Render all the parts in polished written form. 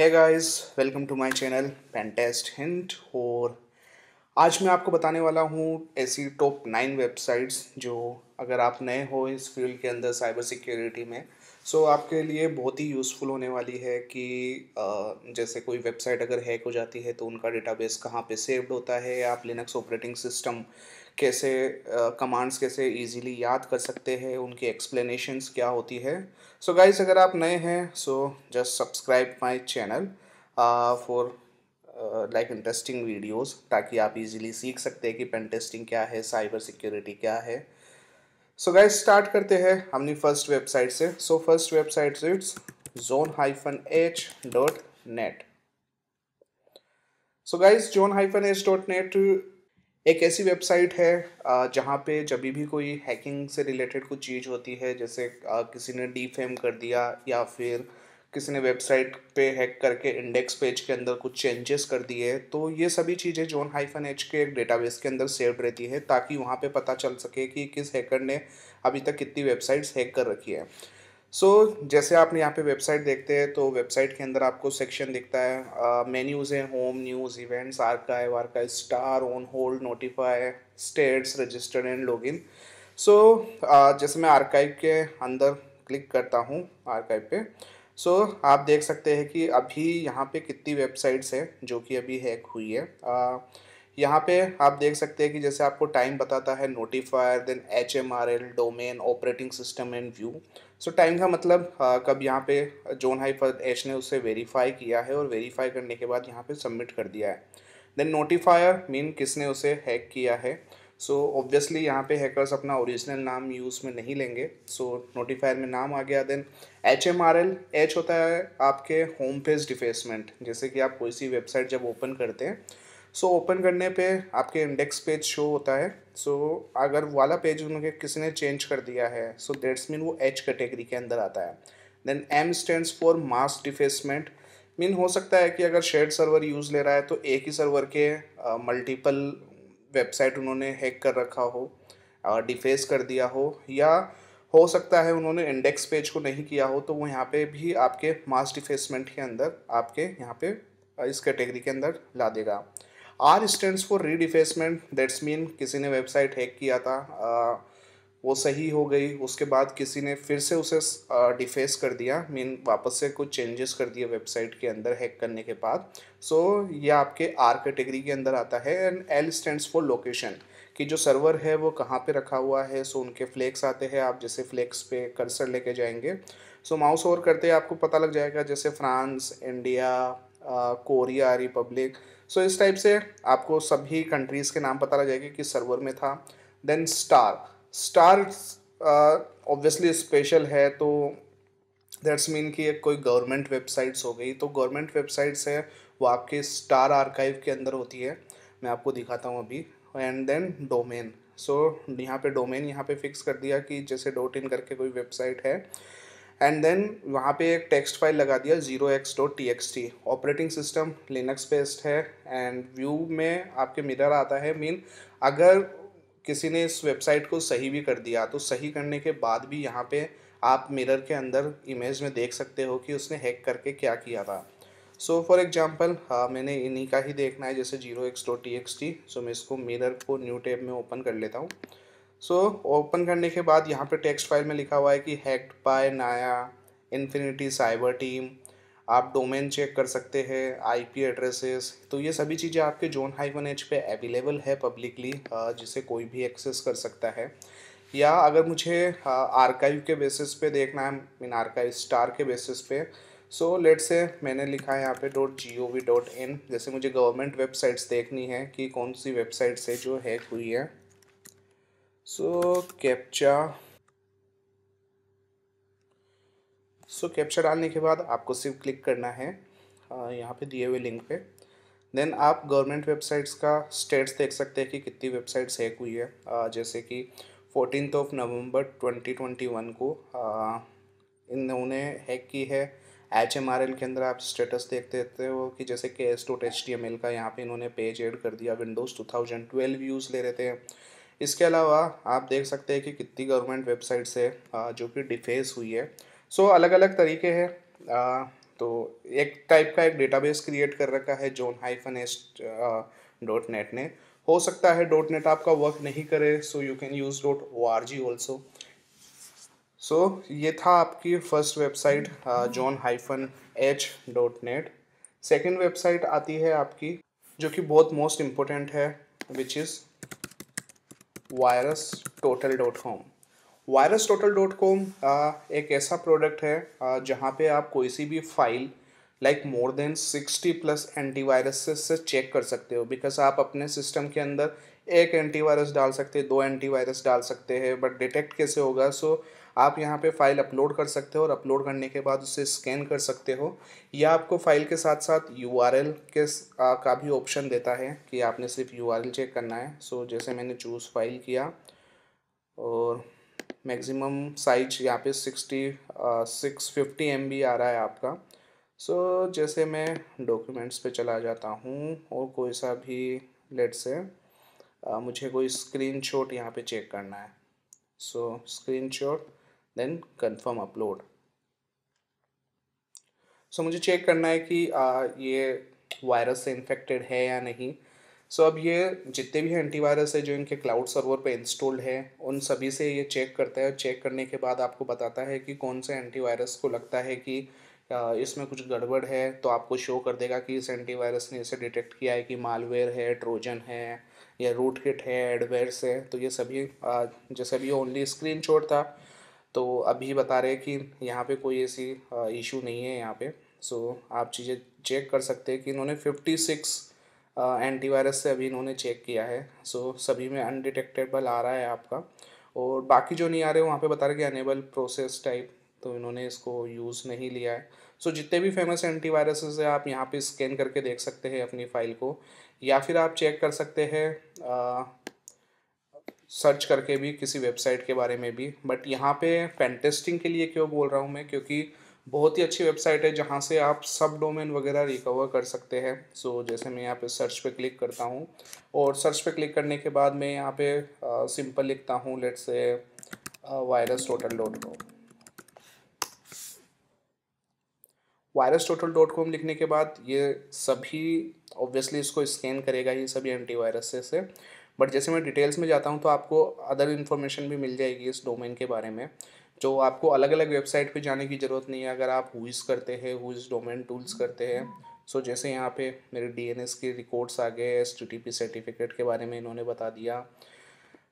Hey guys, welcome to my channel pentest hint. और आज मैं आपको बताने वाला हूँ ऐसी टॉप 9 वेबसाइट्स जो अगर आप नए हो इस फील्ड के अंदर साइबर सिक्योरिटी में, सो आपके लिए बहुत ही यूज़फुल होने वाली है कि जैसे कोई वेबसाइट अगर हैक हो जाती है तो उनका डेटाबेस कहाँ पे सेव्ड होता है, आप लिनक्स ऑपरेटिंग सिस्टम कैसे कमांड्स कैसे इजीली याद कर सकते हैं, उनकी एक्सप्लेनेशंस क्या होती है। सो गाइस, अगर आप नए हैं so just subscribe my channel for like interesting videos, ताकि आप इजीली सीख सकते हैं कि पेन टेस्टिंग क्या है, साइबर सिक्योरिटी क्या है। सो गाइस, स्टार्ट करते हैं अपनी फर्स्ट वेबसाइट से। So first website it's zone-h.net। So guys, zone-h.net एक ऐसी वेबसाइट है जहाँ पे जब भी कोई हैकिंग से रिलेटेड कुछ चीज़ होती है, जैसे किसी ने डीफेम कर दिया या फिर किसी ने वेबसाइट पे हैक करके इंडेक्स पेज के अंदर कुछ चेंजेस कर दिए, तो ये सभी चीज़ें जोन-h के एक डेटाबेस के अंदर सेव्ड रहती है, ताकि वहाँ पे पता चल सके कि किस हैकर ने अभी तक कितनी वेबसाइट्स हैक कर रखी है। जैसे आप यहाँ पे वेबसाइट देखते हैं तो वेबसाइट के अंदर आपको सेक्शन दिखता है, मेन्यूज़ हैं, home, news, events, archive, star, on hold, notify, states, registered and login. जैसे मैं आर्काइव के अंदर क्लिक करता हूँ आर्काइव पे, आप देख सकते हैं कि अभी यहाँ पे कितनी वेबसाइट्स हैं जो कि अभी हैक हुई है। यहाँ पे आप देख सकते हैं कि जैसे आपको टाइम बताता है notifier, then HMRL, domain, operating system and view. Time का मतलब कब यहाँ पे जोन-h ने उसे वेरीफाई किया है और वेरीफाई करने के बाद यहाँ पे सबमिट कर दिया है। देन नोटिफायर मीन किसने उसे हैक किया है। ऑब्वियसली यहाँ पे हैकर्स अपना ओरिजिनल नाम यूज़ में नहीं लेंगे, नोटिफायर में नाम आ गया। देन HMRL, एच होता है आपके होम पेज डिफेसमेंट। जैसे कि आप कोई सी वेबसाइट जब ओपन करते हैं, ओपन करने पे आपके इंडेक्स पेज शो होता है। अगर वाला पेज उन्होंने किसी ने चेंज कर दिया है, दैट्स मीन वो एच कैटेगरी के अंदर आता है। Then M stands for mass defacement, mean हो सकता है कि अगर शेयर्ड सर्वर यूज़ ले रहा है तो एक ही सर्वर के मल्टीपल वेबसाइट उन्होंने हैक कर रखा हो, डिफेस कर दिया हो, या हो सकता है उन्होंने इंडेक्स पेज को नहीं किया हो, तो वो यहाँ पे भी आपके मास डिफेसमेंट के अंदर आपके यहाँ पे इस कैटेगरी के अंदर ला देगा। R stands for redefacement, that's mean किसी ने वेबसाइट हैक किया था, वो सही हो गई, उसके बाद किसी ने फिर से उसे डिफेस कर दिया, मीन वापस से कुछ चेंजेस कर दिए वेबसाइट के अंदर हैक करने के बाद। ये आपके R कैटेगरी के अंदर आता है। And L stands for location, कि जो सर्वर है वो कहाँ पे रखा हुआ है। उनके फ्लैग्स आते हैं, आप जैसे फ्लैग्स पे कर्सर लेके जाएंगे, माउस ओवर करते ही आपको पता लग जाएगा, जैसे फ्रांस, इंडिया, कोरिया, रिपब्लिक। इस टाइप से आपको सभी कंट्रीज़ के नाम पता लग जाएंगे कि सर्वर में था। Then star, star obviously special है, तो दैट्स मीन कि एक कोई गवर्नमेंट वेबसाइट्स हो गई, तो गवर्नमेंट वेबसाइट्स है वो आपके स्टार आर्काइव के अंदर होती है। मैं आपको दिखाता हूँ अभी। एंड देन डोमेन, यहाँ पे डोमेन यहाँ पे फिक्स कर दिया कि जैसे .in करके कोई वेबसाइट है। एंड देन वहाँ पे एक टेक्स्ट फाइल लगा दिया 0x.txt। Operating system Linux based है। एंड व्यू में आपके मिरर आता है, मीन अगर किसी ने इस वेबसाइट को सही भी कर दिया तो सही करने के बाद भी यहाँ पे आप मिरर के अंदर इमेज में देख सकते हो कि उसने हैक करके क्या किया था। फॉर एग्जांपल मैंने इन्हीं का ही देखना है, जैसे 0x.txt। मैं इसको मिरर को न्यू टैब में ओपन कर लेता हूँ। ओपन करने के बाद यहाँ पे टेक्स्ट फाइल में लिखा हुआ है कि हैक्ड बाय नाया इन्फिनिटी साइबर टीम। आप डोमेन चेक कर सकते हैं, आईपी एड्रेसेस, तो ये सभी चीज़ें आपके जोन-h पे अवेलेबल है पब्लिकली, जिसे कोई भी एक्सेस कर सकता है। या अगर मुझे आर्काइव के बेसिस पे देखना है, मीन आर्काइव स्टार के बेसिस पे, लेट्स से मैंने लिखा है यहाँ पे .gov.in। जैसे मुझे गवर्नमेंट वेबसाइट्स देखनी है कि कौन सी वेबसाइट से जो हैक हुई है। कैप्चा कैप्चा डालने के बाद आपको सिर्फ क्लिक करना है यहाँ पे दिए हुए लिंक पे। देन आप गवर्नमेंट वेबसाइट्स का स्टेट्स देख सकते हैं कि कितनी वेबसाइट्स हैक हुई है। जैसे कि 14 नवंबर 2021 को इन्होंने हैक की है। HMRL के अंदर आप स्टेटस देखते हो कि जैसे KS.html का यहाँ पे इन्होंने पेज ऐड कर दिया, विंडोज़ 2012 यूज़ ले रहे थे। इसके अलावा आप देख सकते हैं कि कितनी गवर्नमेंट वेबसाइट्स है जो कि डिफेस हुई है। अलग अलग तरीके हैं तो एक टाइप का एक डेटाबेस क्रिएट कर रखा है john-s.net ने। हो सकता है डॉट नेट आपका वर्क नहीं करे, so you can use .org also. So ये था आपकी first website john-h.net। Second website आती है आपकी जो कि बहुत मोस्ट इम्पोर्टेंट है, विच इज़ virustotal.com। virustotal.com एक ऐसा प्रोडक्ट है जहाँ पे आप कोई सी भी file like more than 60+ antiviruses से चेक कर सकते हो। बिकॉज आप अपने सिस्टम के अंदर एक एंटीवायरस डाल सकते हैं, दो एंटीवायरस डाल सकते हैं, बट डिटेक्ट कैसे होगा? सो आप यहाँ पे फाइल अपलोड कर सकते हो और अपलोड करने के बाद उसे स्कैन कर सकते हो, या आपको फाइल के साथ साथ यूआरएल का भी ऑप्शन देता है कि आपने सिर्फ यूआरएल चेक करना है। सो जैसे मैंने चूज़ फाइल किया और मैक्सिमम साइज यहाँ पे 650 MB आ रहा है आपका। सो जैसे मैं डॉक्यूमेंट्स पे चला जाता हूँ और कोई सा भी लेट से मुझे कोई स्क्रीनशॉट यहाँ पे चेक करना है। सो स्क्रीनशॉट देन कंफर्म अपलोड। सो मुझे चेक करना है कि ये वायरस से इन्फेक्टेड है या नहीं। सो अब ये जितने भी एंटीवायरस है जो इनके क्लाउड सर्वर पे इंस्टॉल्ड है, उन सभी से ये चेक करता है। चेक करने के बाद आपको बताता है कि कौन से एंटीवायरस को लगता है कि इसमें कुछ गड़बड़ है, तो आपको शो कर देगा कि इस एंटीवायरस ने इसे डिटेक्ट किया है कि मालवेयर है, ट्रोजन है, या रूटकिट है, एडवेयर्स है। तो ये सभी जैसे अभी ओनली स्क्रीनशॉट था, तो अभी बता रहे हैं कि यहाँ पे कोई ऐसी इशू नहीं है यहाँ पे। सो आप चीज़ें चेक कर सकते हैं कि इन्होंने 56 एंटीवायरस से अभी इन्होंने चेक किया है। सो सभी में अनडिटेक्टेबल आ रहा है आपका, और बाकी जो नहीं आ रहे वहाँ पे बता रहे कि अनेबल प्रोसेस टाइप, तो इन्होंने इसको यूज़ नहीं लिया है। सो जितने भी फेमस एंटीवायरसेस है आप यहाँ पे स्कैन करके देख सकते हैं अपनी फ़ाइल को, या फिर आप चेक कर सकते हैं सर्च करके भी किसी वेबसाइट के बारे में भी। बट यहाँ पे पेन टेस्टिंग के लिए क्यों बोल रहा हूँ मैं, क्योंकि बहुत ही अच्छी वेबसाइट है जहाँ से आप सब डोमेन वगैरह रिकवर कर सकते हैं। सो जैसे मैं यहाँ पे सर्च पे क्लिक करता हूँ, और सर्च पे क्लिक करने के बाद मैं यहाँ पे सिंपल लिखता हूँ लेट्स से virustotal.com। virustotal.com लिखने के बाद ये सभी ऑब्वियसली इसको स्कैन करेगा ये सभी एंटीवायरस से। बट जैसे मैं डिटेल्स में जाता हूँ तो आपको अदर इन्फॉर्मेशन भी मिल जाएगी इस डोमेन के बारे में, जो आपको अलग अलग वेबसाइट पे जाने की ज़रूरत नहीं है अगर आप हुइस करते हैं, हुइस डोमेन टूल्स करते हैं। सो जैसे यहाँ पे मेरे डीएनएस के रिकॉर्ड्स आ गए, एसटीटीपी सर्टिफिकेट के बारे में इन्होंने बता दिया।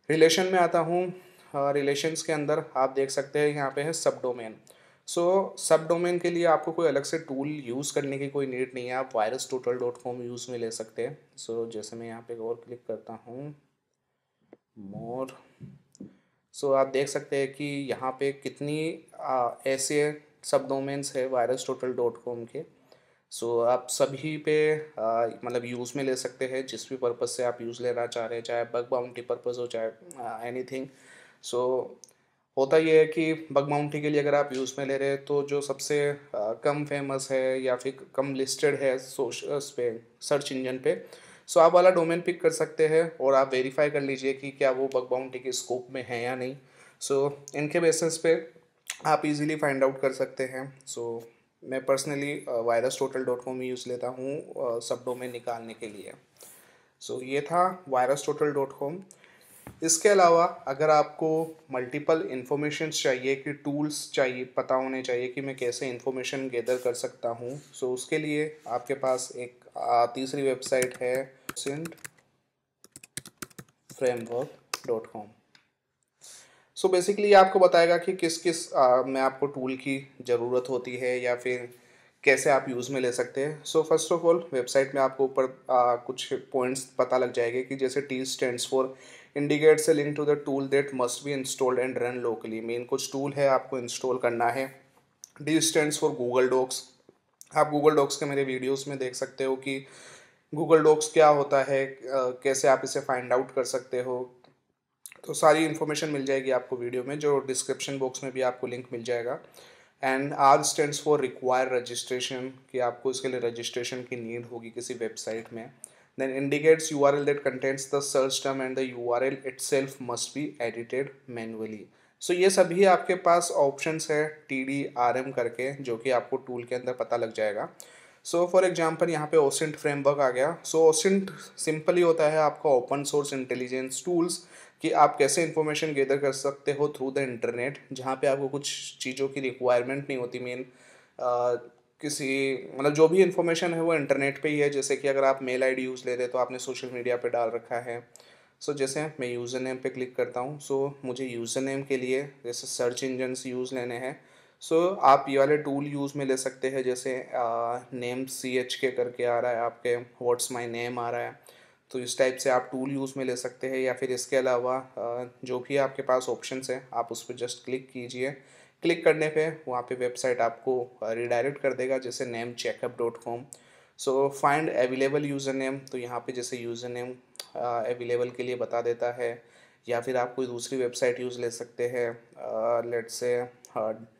रिलेशन में आता हूँ, रिलेशंस के अंदर आप देख सकते हैं यहाँ पे है सब डोमेन। सो सब डोमेन के लिए आपको कोई अलग से टूल यूज़ करने की कोई नीड नहीं है, आप virustotal.com यूज़ में ले सकते हैं। सो जैसे मैं यहाँ पे और क्लिक करता हूँ मोर, सो आप देख सकते हैं कि यहाँ पे कितनी ऐसे सब डोमेन्स है virustotal.com के। सो आप सभी पे मतलब यूज़ में ले सकते हैं जिस भी पर्पज़ से आप यूज़ लेना चाह रहे हैं, चाहे बग बाउंटी पर्पज़ हो, चाहे एनीथिंग। सो होता ये है कि बग बाउंटी के लिए अगर आप यूज़ में ले रहे हैं तो जो सबसे कम फेमस है या फिर कम लिस्टेड है उस पे सर्च इंजन पे, सो आप वाला डोमेन पिक कर सकते हैं और आप वेरीफाई कर लीजिए कि क्या वो बग बाउंटी के स्कोप में है या नहीं। सो इनके बेसिस पे आप इजीली फाइंड आउट कर सकते हैं। सो मैं पर्सनली virustotal.com यूज़ लेता हूँ सब डोमेन निकालने के लिए। सो ये था virustotal.com। इसके अलावा अगर आपको मल्टीपल इन्फॉर्मेशंस चाहिए, कि टूल्स चाहिए, पता होने चाहिए कि मैं कैसे इन्फॉर्मेशन गैदर कर सकता हूँ, सो उसके लिए आपके पास एक तीसरी वेबसाइट है framework.com। सो बेसिकली आपको बताएगा कि किस किस में आपको टूल की ज़रूरत होती है या फिर कैसे आप यूज़ में ले सकते हैं। So first of all website में आपको ऊपर कुछ पॉइंट्स पता लग जाएंगे कि जैसे T stands for indicates a link to the tool that must be installed and run locally. Main कुछ टूल है आपको इंस्टॉल करना है। D stands for Google Docs. आप गूगल डॉक्स के मेरे वीडियोस में देख सकते हो कि गूगल डॉक्स क्या होता है, कैसे आप इसे फाइंड आउट कर सकते हो। तो सारी इन्फॉर्मेशन मिल जाएगी आपको वीडियो में, जो डिस्क्रिप्शन बॉक्स में भी आपको लिंक मिल जाएगा। And R stands for require registration, कि आपको इसके लिए रजिस्ट्रेशन की नीड होगी किसी वेबसाइट में। Then indicates URL that contents the search term and the URL itself must be edited manually. So ये सभी आपके पास ऑप्शंस है TDRM करके, जो कि आपको टूल के अंदर पता लग जाएगा। सो फॉर एग्जांपल यहाँ पे ओसेंट फ्रेमवर्क आ गया। सो ओसेंट सिंपल ही होता है आपका ओपन सोर्स इंटेलिजेंस टूल्स, कि आप कैसे इन्फॉर्मेशन गैदर कर सकते हो थ्रू द इंटरनेट, जहाँ पे आपको कुछ चीज़ों की रिक्वायरमेंट नहीं होती। मेन किसी मतलब जो भी इंफॉर्मेशन है वो इंटरनेट पे ही है। जैसे कि अगर आप मेल आईडी यूज़ ले रहे हो तो आपने सोशल मीडिया पे डाल रखा है। सो जैसे मैं यूज़र नेम पे क्लिक करता हूँ, सो मुझे यूज़र नेम के लिए जैसे सर्च इंजन यूज़ लेने हैं। सो आप ये वाले टूल यूज़ में ले सकते हैं, जैसे नेम CH के करके आ रहा है आपके, व्हाट्स माय नेम आ रहा है। तो इस टाइप से आप टूल यूज़ में ले सकते हैं, या फिर इसके अलावा जो भी आपके पास ऑप्शंस हैं आप उस पर जस्ट क्लिक कीजिए। क्लिक करने पे वहाँ पे वेबसाइट आपको रिडायरेक्ट कर देगा, जैसे namecheckup.com। So find available user name, तो यहाँ पे जैसे यूज़र नेम अवेलेबल के लिए बता देता है। या फिर आप कोई दूसरी वेबसाइट यूज़ ले सकते हैं, लेट्स से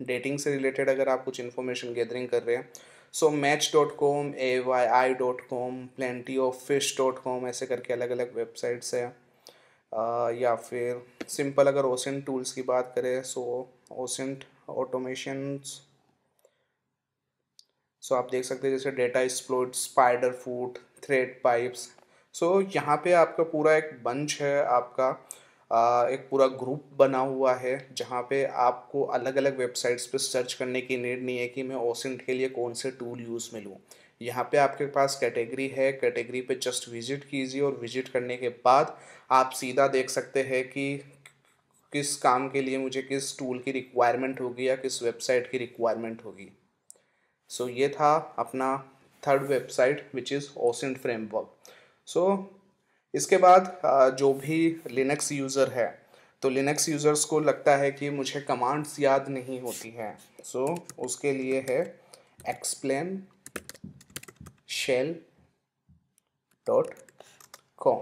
डेटिंग से रिलेटेड अगर आप कुछ इन्फॉर्मेशन गैदरिंग कर रहे हैं। सो match.com, AYI.com, plentyoffish.com, ऐसे करके अलग अलग वेबसाइट्स हैं। या फिर सिंपल अगर ओसेंट टूल्स की बात करें, सो ओसेंट ऑटोमेशंस। सो आप देख सकते हैं जैसे डेटा एक्सप्लोइट, स्पाइडर फूट, थ्रेड पाइप्स। सो यहाँ पे आपका पूरा एक बंच है आपका, एक पूरा ग्रुप बना हुआ है, जहाँ पे आपको अलग अलग वेबसाइट्स पे सर्च करने की नीड नहीं है कि मैं ओसेंट के लिए कौन से टूल यूज़ में लूँ। यहाँ पे आपके पास कैटेगरी है, कैटेगरी पे जस्ट विजिट कीजिए, और विजिट करने के बाद आप सीधा देख सकते हैं कि किस काम के लिए मुझे किस टूल की रिक्वायरमेंट होगी या किस वेबसाइट की रिक्वायरमेंट होगी। सो ये था अपना third website which is OSINT framework. So इसके बाद जो भी लिनक्स यूज़र है, तो लिनक्स यूज़र्स को लगता है कि मुझे कमांड्स याद नहीं होती हैं। सो उसके लिए है explain shell.com।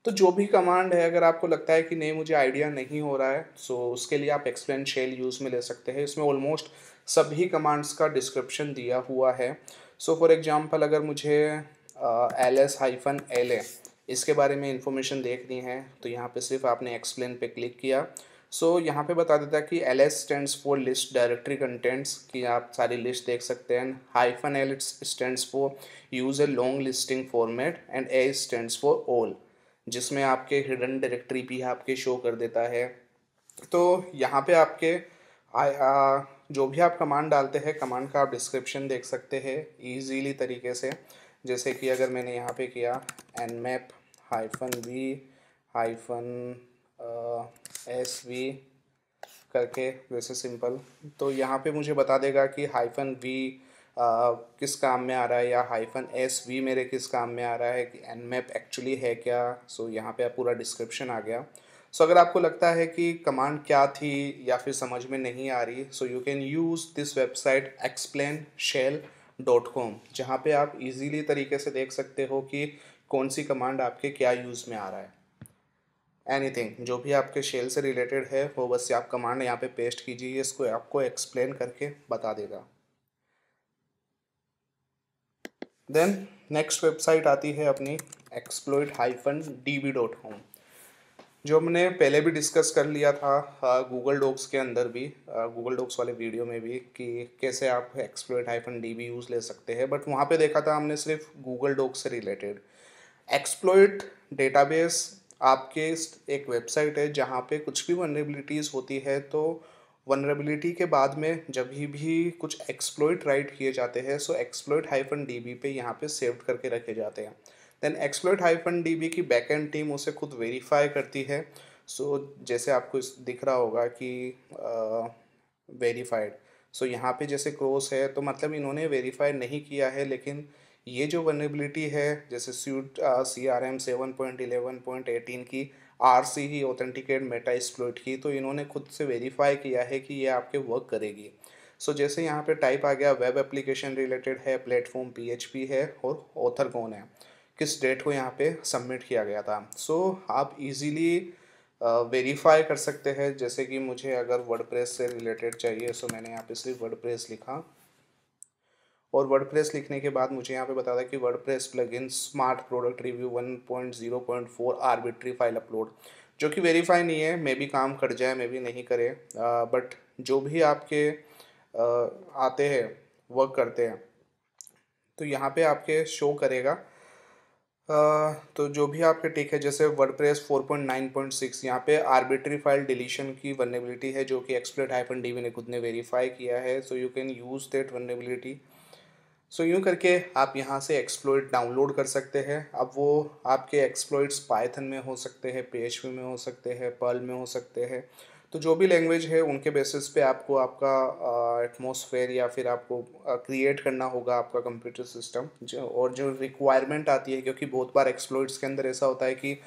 तो जो भी कमांड है, अगर आपको लगता है कि नहीं मुझे आइडिया नहीं हो रहा है, सो उसके लिए आप एक्सप्लेन शेल यूज़ में ले सकते हैं। इसमें ऑलमोस्ट सभी कमांड्स का डिस्क्रिप्शन दिया हुआ है। सो फॉर एग्जांपल अगर मुझे ls-la इसके बारे में इंफॉर्मेशन देखनी है, तो यहाँ पे सिर्फ आपने एक्सप्लेन पे क्लिक किया। सो यहाँ पे बता देता है कि ls stands for list directory contents, कि आप सारी लिस्ट देख सकते हैं। -l stands for use a long listing format, and a stands for all, जिसमें आपके हिडन डायरेक्टरी भी आपके शो कर देता है। तो यहाँ पे आपके जो भी आप कमांड डालते हैं, कमांड का आप डिस्क्रिप्शन देख सकते हैं इजीली तरीके से। जैसे कि अगर मैंने यहाँ पे किया nmap-v-sv करके, वैसे सिंपल, तो यहाँ पे मुझे बता देगा कि -v किस काम में आ रहा है, या -sv मेरे किस काम में आ रहा है, कि nmap एक्चुअली है क्या। सो यहाँ पे पूरा डिस्क्रिप्शन आ गया। सो अगर आपको लगता है कि कमांड क्या थी या फिर समझ में नहीं आ रही, सो you can use this website explainshell.com, जहाँ पे आप इजीली तरीके से देख सकते हो कि कौन सी कमांड आपके क्या यूज़ में आ रहा है। एनीथिंग जो भी आपके शेल से रिलेटेड है, वो बस आप कमांड यहाँ पे पेस्ट कीजिए, इसको आपको एक्सप्लेन करके बता देगा। देन नेक्स्ट वेबसाइट आती है अपनी exploit-db.com, जो हमने पहले भी डिस्कस कर लिया था गूगल डॉक्स के अंदर भी, गूगल डॉक्स वाले वीडियो में भी, कि कैसे आप exploit-db यूज़ ले सकते हैं। बट वहाँ पे देखा था हमने सिर्फ गूगल डॉक्स से रिलेटेड। एक्सप्लॉइट डेटाबेस आपके एक वेबसाइट है, जहाँ पे कुछ भी वनरेबिलिटीज़ होती है, तो वनरेबिलिटी के बाद में जब भी कुछ एक्सप्लॉइट राइट किए जाते हैं, सो exploit-db पे यहाँ पे सेव करके रखे जाते हैं। देन exploit-db की बैकएंड टीम उसे खुद वेरीफाई करती है। सो जैसे आपको दिख रहा होगा कि वेरीफाइड, सो यहाँ पे जैसे क्रॉस है, तो मतलब इन्होंने वेरीफाई नहीं किया है, लेकिन ये जो वनरेबिलिटी है, जैसे सूट CRM 7.11.18 की RC ही ऑथेंटिकेट मेटा एक्सप्लॉइट की, तो इन्होंने खुद से वेरीफाई किया है कि ये आपके वर्क करेगी। सो जैसे यहाँ पे टाइप आ गया, वेब एप्लीकेशन रिलेटेड है, प्लेटफॉर्म PHP है, और ऑथर कौन है, किस डेट को यहाँ पे सबमिट किया गया था। सो आप इजीली वेरीफाई कर सकते हैं। जैसे कि मुझे अगर वर्डप्रेस से रिलेटेड चाहिए, सो मैंने यहाँ पे सिर्फ वर्डप्रेस लिखा, और वर्डप्रेस लिखने के बाद मुझे यहाँ पे बता था कि WordPress plugin smart product review 1.0.4 arbitrary file upload, जो कि वेरीफाई नहीं है, मे बी काम कर जाए मे बी नहीं करे, बट जो भी आपके आते हैं, वर्क करते हैं, तो यहाँ पे आपके शो करेगा। तो जो भी आपके टिक है, जैसे वर्डप्रेस 4.9.6, यहाँ पे आर्बिट्री फाइल डिलीशन की वल्नरेबिलिटी है, जो कि एक्सप्लोइट हाइफन डीवी ने खुद ने वेरीफाई किया है, so you can use that vulnerability. So यूँ करके आप यहाँ से एक्सप्लोइट डाउनलोड कर सकते हैं। अब वो आपके एक्सप्लोइट्स पाइथन में हो सकते हैं, PHP में हो सकते हैं, पर्ल में हो सकते हैं, तो जो भी लैंग्वेज है उनके बेसिस पे आपको आपका एटमॉस्फेयर या फिर आपको क्रिएट करना होगा आपका कंप्यूटर सिस्टम, जो और जो रिक्वायरमेंट आती है, क्योंकि बहुत बार एक्सप्लोइट्स के अंदर ऐसा होता है कि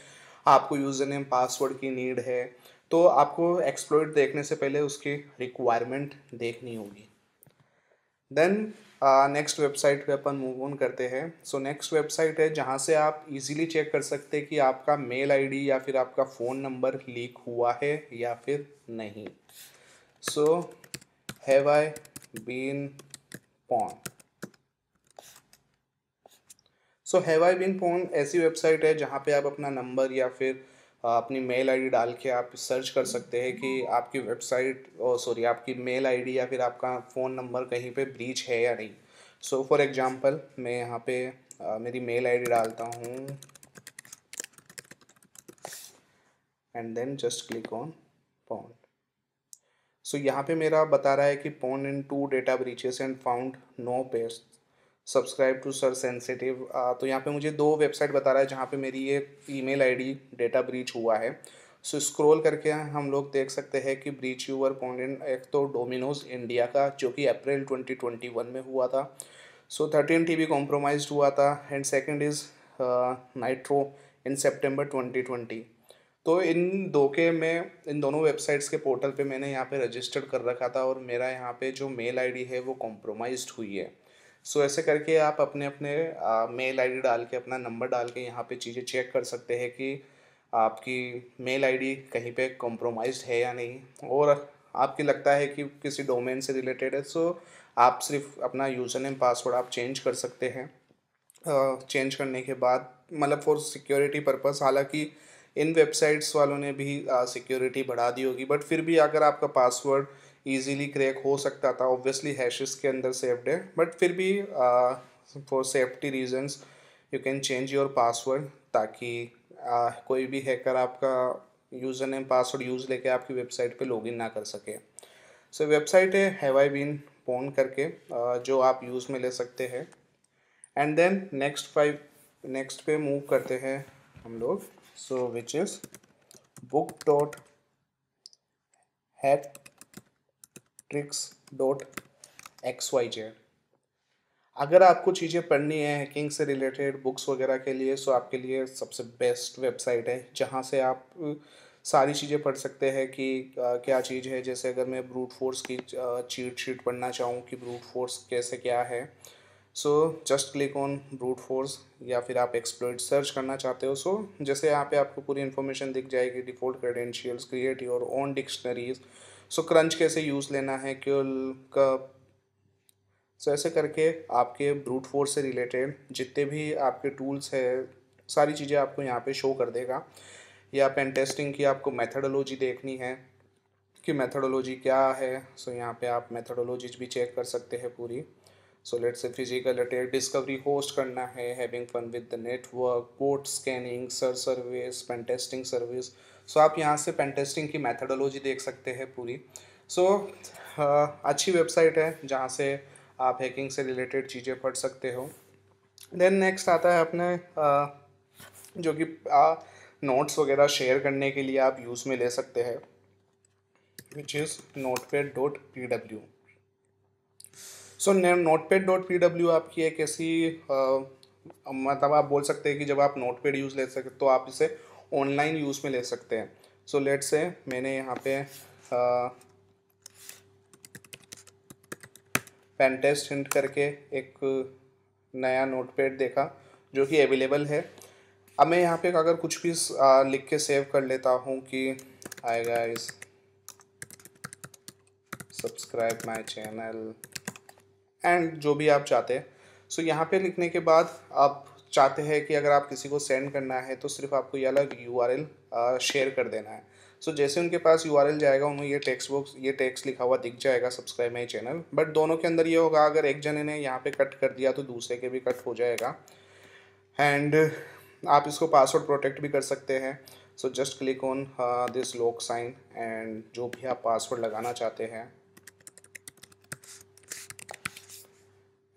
आपको यूज़र नेम पासवर्ड की नीड है, तो आपको एक्सप्लोइट देखने से पहले उसकी रिक्वायरमेंट देखनी होगी। देन नेक्स्ट वेबसाइट पे अपन मूव ऑन करते हैं। सो नेक्स्ट वेबसाइट है जहाँ से आप इजीली चेक कर सकते हैं कि आपका मेल आईडी या फिर आपका फ़ोन नंबर लीक हुआ है या फिर नहीं। So have I been pwned. So have I been pwned ऐसी वेबसाइट है जहाँ पे आप अपना नंबर या फिर अपनी मेल आईडी डाल के आप सर्च कर सकते हैं कि आपकी वेबसाइट सॉरी आपकी मेल आईडी या फिर आपका फ़ोन नंबर कहीं पे ब्रीच है या नहीं। सो फॉर एग्जांपल मैं यहाँ पे मेरी मेल आईडी डालता हूँ and then just click on pwned. So यहाँ पे मेरा बता रहा है कि pwned in 2 data breaches and found no paste, subscribe to search sensitive. तो यहाँ पे मुझे 2 वेबसाइट बता रहा है जहाँ पे मेरी ये ईमेल आईडी डेटा ब्रीच हुआ है। सो स्क्रॉल करके हम लोग देख सकते हैं कि ब्रीच यूवर पॉइंट इन, एक तो डोमिनोज इंडिया का जो कि अप्रैल 2021 में हुआ था, सो 13 TB कॉम्प्रोमाइज हुआ था, and second is nitro in September 2020। तो इन दो के मैं इन दोनों वेबसाइट्स के पोर्टल पे मैंने यहाँ पे रजिस्टर्ड कर रखा था और मेरा यहाँ पे जो मेल आईडी है वो कॉम्प्रोमाइज्ड हुई है। सो ऐसे करके आप अपने अपने मेल आईडी डाल के अपना नंबर डाल के यहाँ पे चीज़ें चेक कर सकते हैं कि आपकी मेल आईडी कहीं पे कॉम्प्रोमाइज्ड है या नहीं, और आपकी लगता है कि किसी डोमेन से रिलेटेड है, सो आप सिर्फ अपना यूज़र नेम पासवर्ड आप चेंज कर सकते हैं। चेंज करने के बाद मतलब फॉर सिक्योरिटी पर्पस, हालांकि इन वेबसाइट्स वालों ने भी सिक्योरिटी बढ़ा दी होगी, बट फिर भी अगर आपका पासवर्ड इजीली क्रैक हो सकता था, ऑब्वियसली हैशेस के अंदर सेव्ड है, बट फिर भी for safety reasons you can change your password, ताकि कोई भी हैकर आपका यूज़र नेम पासवर्ड यूज़ लेके आपकी वेबसाइट पे लॉगिन ना कर सके। सो वेबसाइट है हैव आई बीन पोन करके, जो आप यूज़ में ले सकते हैं। एंड देन नेक्स्ट पे मूव करते हैं हम लोग, सो विच इज़ book.hacktricks.xyz। अगर आपको चीज़ें पढ़नी है हैकिंग से रिलेटेड बुक्स वगैरह के लिए, सो आपके लिए सबसे बेस्ट वेबसाइट है जहाँ से आप सारी चीज़ें पढ़ सकते हैं कि क्या चीज़ है। जैसे अगर मैं ब्रूट फोर्स की चीट शीट पढ़ना चाहूँ कि ब्रूट फोर्स कैसे क्या है, सो just click on brute force, या फिर आप एक्सप्लॉइट सर्च करना चाहते हो, सो जैसे यहाँ पे आपको पूरी इन्फॉर्मेशन दिख जाएगी, default credentials, create your own dictionaries, so crunch कैसे यूज़ लेना है, क्यों कब। सो ऐसे करके आपके ब्रूट फोर्स से रिलेटेड जितने भी आपके टूल्स है, सारी चीज़ें आपको यहाँ पे शो कर देगा। या पेन टेस्टिंग की आपको मेथडोलॉजी देखनी है कि मेथडोलॉजी क्या है, सो यहाँ पे आप मेथडोलॉजीज भी चेक कर सकते हैं पूरी। So let's say physical attack discovery host करना है, having fun with the network, port scanning, search service, pen testing service. So आप यहाँ से पेन टेस्टिंग की मेथडोलॉजी देख सकते हैं पूरी। सो अच्छी वेबसाइट है जहाँ से आप हैकिंग से रिलेटेड चीज़ें पढ़ सकते हो। देन नेक्स्ट आता है अपने जो कि नोट्स वगैरह शेयर करने के लिए आप यूज़ में ले सकते हैं, which is notepad.pw। So notepad.pw आपकी एक ऐसी मतलब आप बोल सकते हैं कि जब आप नोटपैड यूज़ ले सकते तो आप इसे ऑनलाइन यूज़ में ले सकते हैं। सो लेट्स से मैंने यहाँ पे पेन टेस्ट हिंट करके एक नया नोटपैड देखा जो कि अवेलेबल है। अब मैं यहाँ पे अगर कुछ भी लिख के सेव कर लेता हूँ कि hi guys subscribe my channel and जो भी आप चाहते हैं, सो यहाँ पे लिखने के बाद आप चाहते हैं कि अगर आप किसी को सेंड करना है तो सिर्फ आपको ये अलग यूआरएल शेयर कर देना है। सो जैसे उनके पास यूआरएल जाएगा, उन्हें ये टेक्स्ट लिखा हुआ दिख जाएगा, सब्सक्राइब माई चैनल। बट दोनों के अंदर ये होगा, अगर एक जने ने यहाँ पे कट कर दिया तो दूसरे के भी कट हो जाएगा। एंड आप इसको पासवर्ड प्रोटेक्ट भी कर सकते हैं। So just click on this lock sign and जो भी आप पासवर्ड लगाना चाहते हैं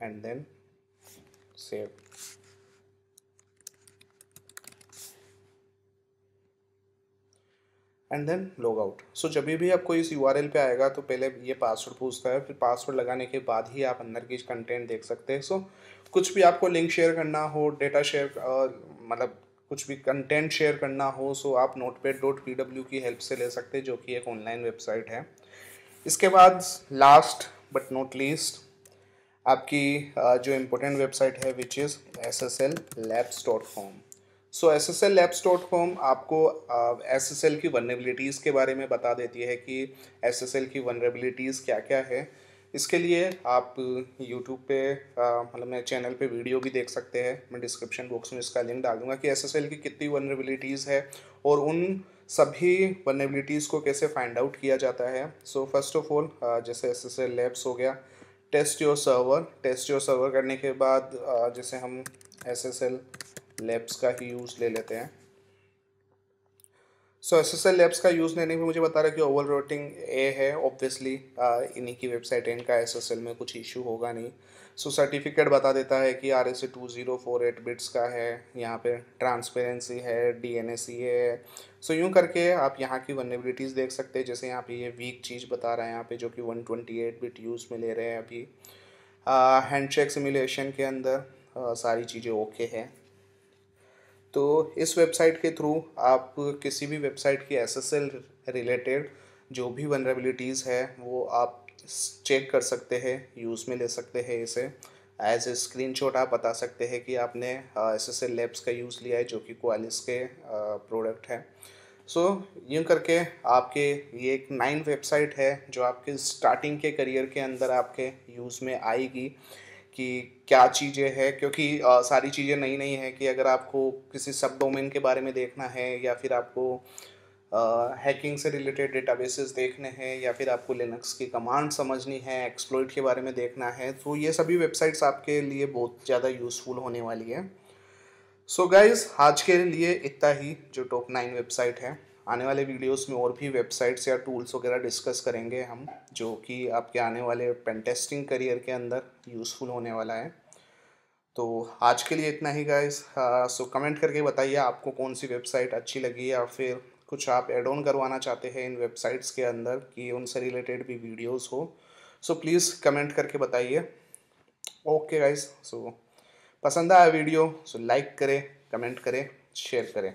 and then save and then log out. So जब भी आपको इस यूआरएल पे आएगा तो पहले ये पासवर्ड पूछता है, फिर पासवर्ड लगाने के बाद ही आप अंदर की कंटेंट देख सकते हैं। सो कुछ भी आपको लिंक शेयर करना हो, डेटा शेयर मतलब कुछ भी कंटेंट शेयर करना हो, सो आप notepad.pw की हेल्प से ले सकते हैं, जो कि एक ऑनलाइन वेबसाइट है। इसके बाद लास्ट बट नॉट लीस्ट आपकी जो इम्पोर्टेंट वेबसाइट है which is sslabs.com। So sslabs.com आपको SSL की वनरेबिलिटीज़ के बारे में बता देती है कि SSL की वनरेबिलिटीज़ क्या क्या है। इसके लिए आप यूट्यूब पे मतलब मेरे चैनल पे वीडियो भी देख सकते हैं। मैं डिस्क्रिप्शन बॉक्स में इसका लिंक डाल दूँगा कि SSL की कितनी वनरेबिलिटीज़ है और उन सभी वनरेबिलिटीज़ को कैसे फाइंड आउट किया जाता है। सो फर्स्ट ऑफ ऑल जैसे SSL लैब्स हो गया, टेस्ट योर सर्वर करने के बाद जैसे हम SSL लैब्स का ही यूज़ ले लेते हैं। सो SSL लैब्स का यूज़ लेने में मुझे बता रहा है कि ओवर रेटिंग ए है। ऑब्वियसली इन्हीं की वेबसाइट है, इनका SSL में कुछ इशू होगा नहीं। सो सर्टिफिकेट बता देता है कि RSA 2048 बिट्स का है, यहाँ पे ट्रांसपेरेंसी है, DNSE है। सो यूँ करके आप यहाँ की वनरेबिलिटीज़ देख सकते हैं। जैसे यहाँ पे ये वीक चीज़ बता रहा है यहाँ पे, जो कि 128 बिट यूज़ में ले रहे हैं अभी। हैंडशेक सिमुलेशन के अंदर सारी चीज़ें ओके है। तो इस वेबसाइट के थ्रू आप किसी भी वेबसाइट की SSL रिलेटेड जो भी वनरेबिलिटीज़ है वो आप चेक कर सकते हैं, यूज़ में ले सकते हैं। इसे एज ए स्क्रीनशॉट आप बता सकते हैं कि आपने SSL लैब्स का यूज़ लिया है, जो कि क्वालिस के प्रोडक्ट है। सो यूँ करके आपके ये एक 9 वेबसाइट है जो आपके स्टार्टिंग के करियर के अंदर आपके यूज़ में आएगी कि क्या चीज़ें हैं। क्योंकि सारी चीज़ें नई नई हैं कि अगर आपको किसी सब डोमेन के बारे में देखना है, या फिर आपको हैकिंग से रिलेटेड डेटाबेसेस देखने हैं, या फिर आपको लिनक्स की कमांड समझनी है, एक्सप्लॉइट के बारे में देखना है, तो ये सभी वेबसाइट्स आपके लिए बहुत ज़्यादा यूज़फुल होने वाली है। सो गाइस आज के लिए इतना ही जो टॉप 9 वेबसाइट है। आने वाले वीडियोस में और भी वेबसाइट्स या टूल्स वगैरह डिस्कस करेंगे हम, जो कि आपके आने वाले पेन टेस्टिंग करियर के अंदर यूज़फुल होने वाला है। तो आज के लिए इतना ही गाइस। सो कमेंट करके बताइए आपको कौन सी वेबसाइट अच्छी लगी, या फिर कुछ आप ऐड ऑन करवाना चाहते हैं इन वेबसाइट्स के अंदर कि उनसे रिलेटेड भी वीडियोस हो। सो प्लीज़ कमेंट करके बताइए। ओके गाइस, सो पसंद आया वीडियो सो लाइक करें, कमेंट करें, शेयर करें।